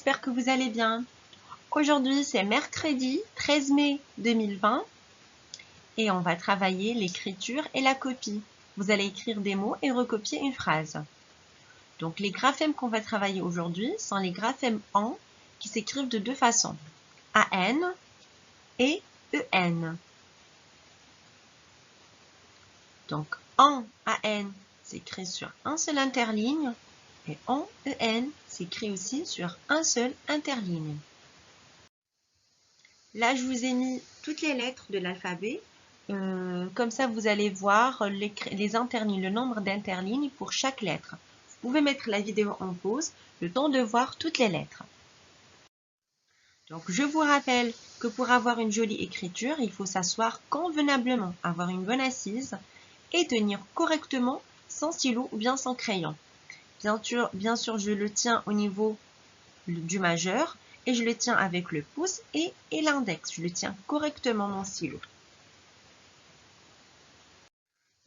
j'espère que vous allez bien. Aujourd'hui, c'est mercredi 13 mai 2020 et on va travailler l'écriture et la copie. Vous allez écrire des mots et recopier une phrase. Donc, les graphèmes qu'on va travailler aujourd'hui sont les graphèmes AN qui s'écrivent de deux façons, AN et EN. Donc, AN s'écrit sur un seul interligne et AN, EN s'écrit aussi sur un seul interligne. Là, je vous ai mis toutes les lettres de l'alphabet. Comme ça, vous allez voir les interlignes, le nombre d'interlignes pour chaque lettre. Vous pouvez mettre la vidéo en pause, le temps de voir toutes les lettres. Donc, je vous rappelle que pour avoir une jolie écriture, il faut s'asseoir convenablement, avoir une bonne assise et tenir correctement sans stylo ou bien sans crayon. Bien sûr, je le tiens au niveau du majeur et je le tiens avec le pouce et l'index. Je le tiens correctement mon stylo.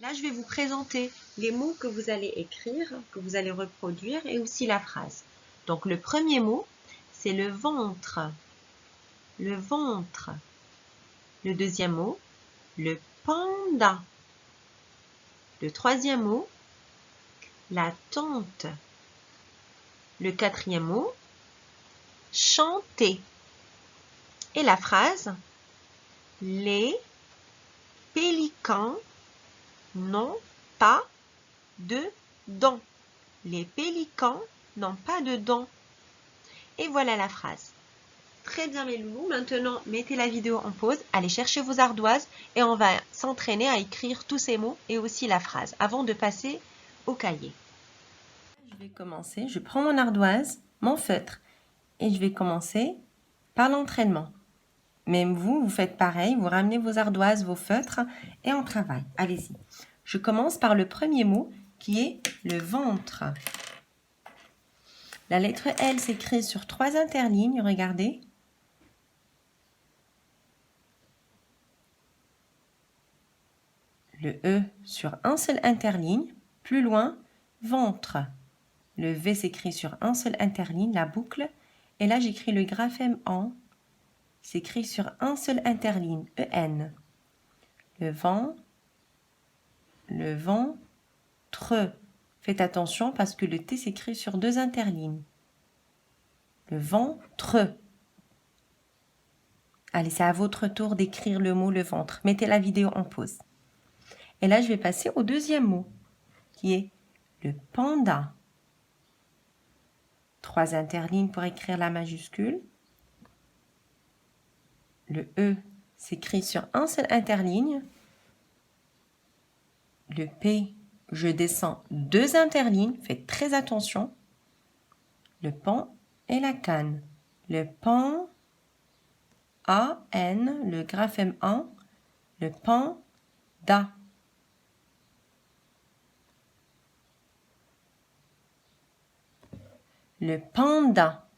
Là, je vais vous présenter les mots que vous allez écrire, que vous allez reproduire et aussi la phrase. Donc, le premier mot, c'est le ventre. Le ventre. Le deuxième mot, le panda. Le troisième mot, la tente. Le quatrième mot, chanter. Et la phrase, les pélicans n'ont pas de dents. Les pélicans n'ont pas de dents. Et voilà la phrase. Très bien mes loulous, maintenant mettez la vidéo en pause, allez chercher vos ardoises et on va s'entraîner à écrire tous ces mots et aussi la phrase avant de passer au cahier. Je vais commencer, je prends mon ardoise, mon feutre et je vais commencer par l'entraînement. Même vous faites pareil, vous ramenez vos ardoises, vos feutres et on travaille. Allez-y. Je commence par le premier mot qui est le ventre. La lettre L s'écrit sur 3 interlignes, regardez. Le E sur un seul interligne. Plus loin, ventre. Le V s'écrit sur un seul interligne, la boucle. Et là, j'écris le graphème AN. S'écrit sur un seul interligne, EN. Le vent, le ventre. Faites attention parce que le T s'écrit sur 2 interlignes. Le ventre. Allez, c'est à votre tour d'écrire le mot le ventre. Mettez la vidéo en pause. Et là, je vais passer au deuxième mot, qui est le panda. 3 interlignes pour écrire la majuscule. Le E s'écrit sur un seul interligne. Le P, je descends 2 interlignes. Faites très attention. Le pan et la canne. Le pan, A-N, le graphème AN. Le panda. Le panda.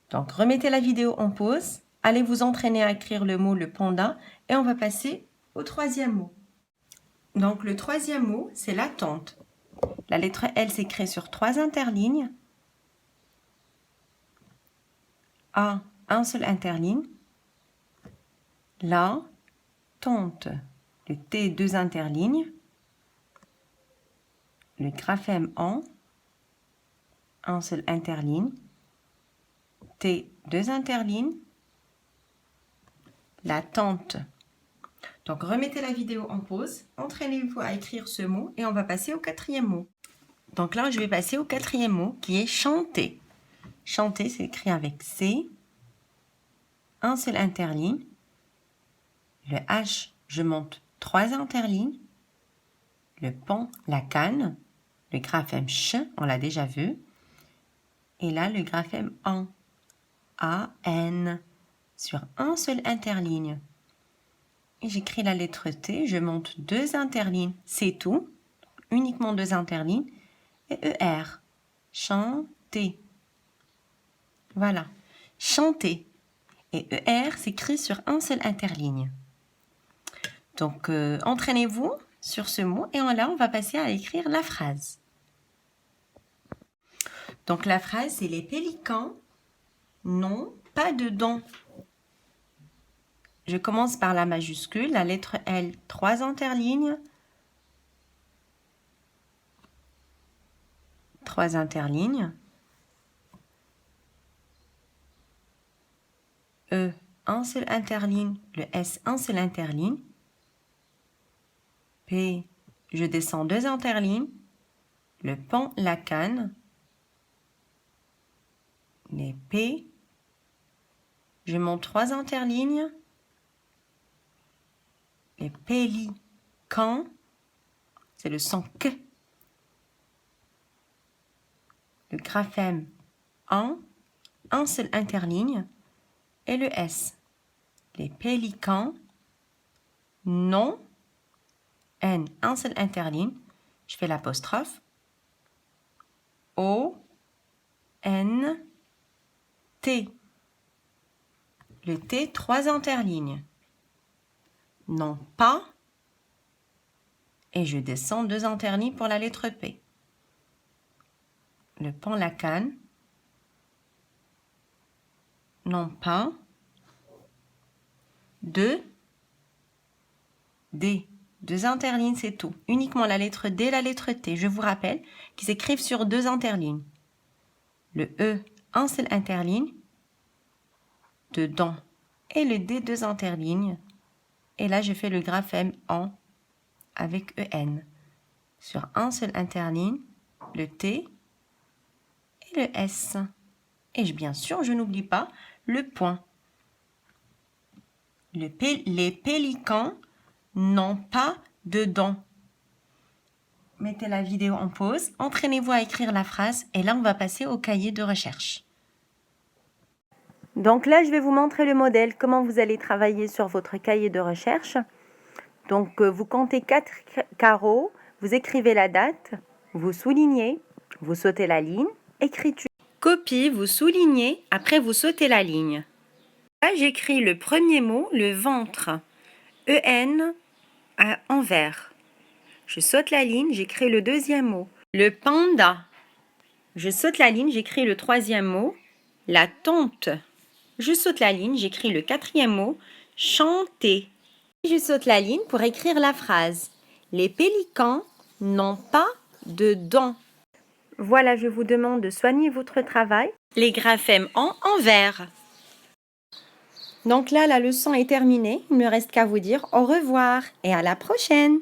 Donc, remettez la vidéo en pause. Allez vous entraîner à écrire le mot le panda. Et on va passer au troisième mot. Donc, le troisième mot, c'est la tente. La lettre L s'écrit sur 3 interlignes. A, un seul interligne. La, tente. Le T, 2 interlignes. Le graphème AN, un seul interligne. T, 2 interlignes. La tente. Donc, remettez la vidéo en pause. Entraînez-vous à écrire ce mot et on va passer au quatrième mot. Donc là, je vais passer au quatrième mot qui est chanter. Chanter, c'est écrit avec C, un seul interligne. Le H, je monte 3 interlignes. Le pan, la canne. Le graphème ch, on l'a déjà vu. Et là, le graphème AN. A-N, sur un seul interligne. Et j'écris la lettre T, je monte 2 interlignes. C'est tout, uniquement 2 interlignes. Et ER, chanter. Voilà, chanter. Et ER s'écrit sur un seul interligne. Donc, entraînez-vous sur ce mot et là, on va passer à écrire la phrase. Donc la phrase, c'est les pélicans n'ont pas de dents. Je commence par la majuscule, la lettre L, 3 interlignes. 3 interlignes. E, un seul interligne. Le S, un seul interligne. P, je descends 2 interlignes. Le pan, la canne. Les P, je monte 3 interlignes. Les pélicans, c'est le son Q. Le graphème en, un seul interligne. Et le S. Les pélicans, non, N, un seul interligne. Je fais l'apostrophe. O, N, T. Le T, 3 interlignes. Non pas. Et je descends 2 interlignes pour la lettre P. Le pan, la canne. Non pas. 2. D. 2 interlignes, c'est tout. Uniquement la lettre D et la lettre T. Je vous rappelle qu'ils s'écrivent sur 2 interlignes. Le E, un seul interligne. Dedans. Et le D, 2 interlignes. Et là, je fais le graphème en avec EN. Sur un seul interligne, le T et le S. Et bien sûr, je n'oublie pas le point. Les pélicans n'ont pas de dents. Mettez la vidéo en pause, entraînez-vous à écrire la phrase et là, on va passer au cahier de recherche. Donc là, je vais vous montrer le modèle, comment vous allez travailler sur votre cahier de recherche. Donc, vous comptez 4 carreaux, vous écrivez la date, vous soulignez, vous sautez la ligne, écriture. Copie, vous soulignez, après vous sautez la ligne. Là, j'écris le premier mot, le ventre, EN en vert. Je saute la ligne, j'écris le deuxième mot, le panda. Je saute la ligne, j'écris le troisième mot, la tonte. Je saute la ligne, j'écris le quatrième mot, chanter. Je saute la ligne pour écrire la phrase. Les pélicans n'ont pas de dents. Voilà, je vous demande de soigner votre travail. Les graphèmes en vert. Donc là, la leçon est terminée. Il ne me reste qu'à vous dire au revoir et à la prochaine.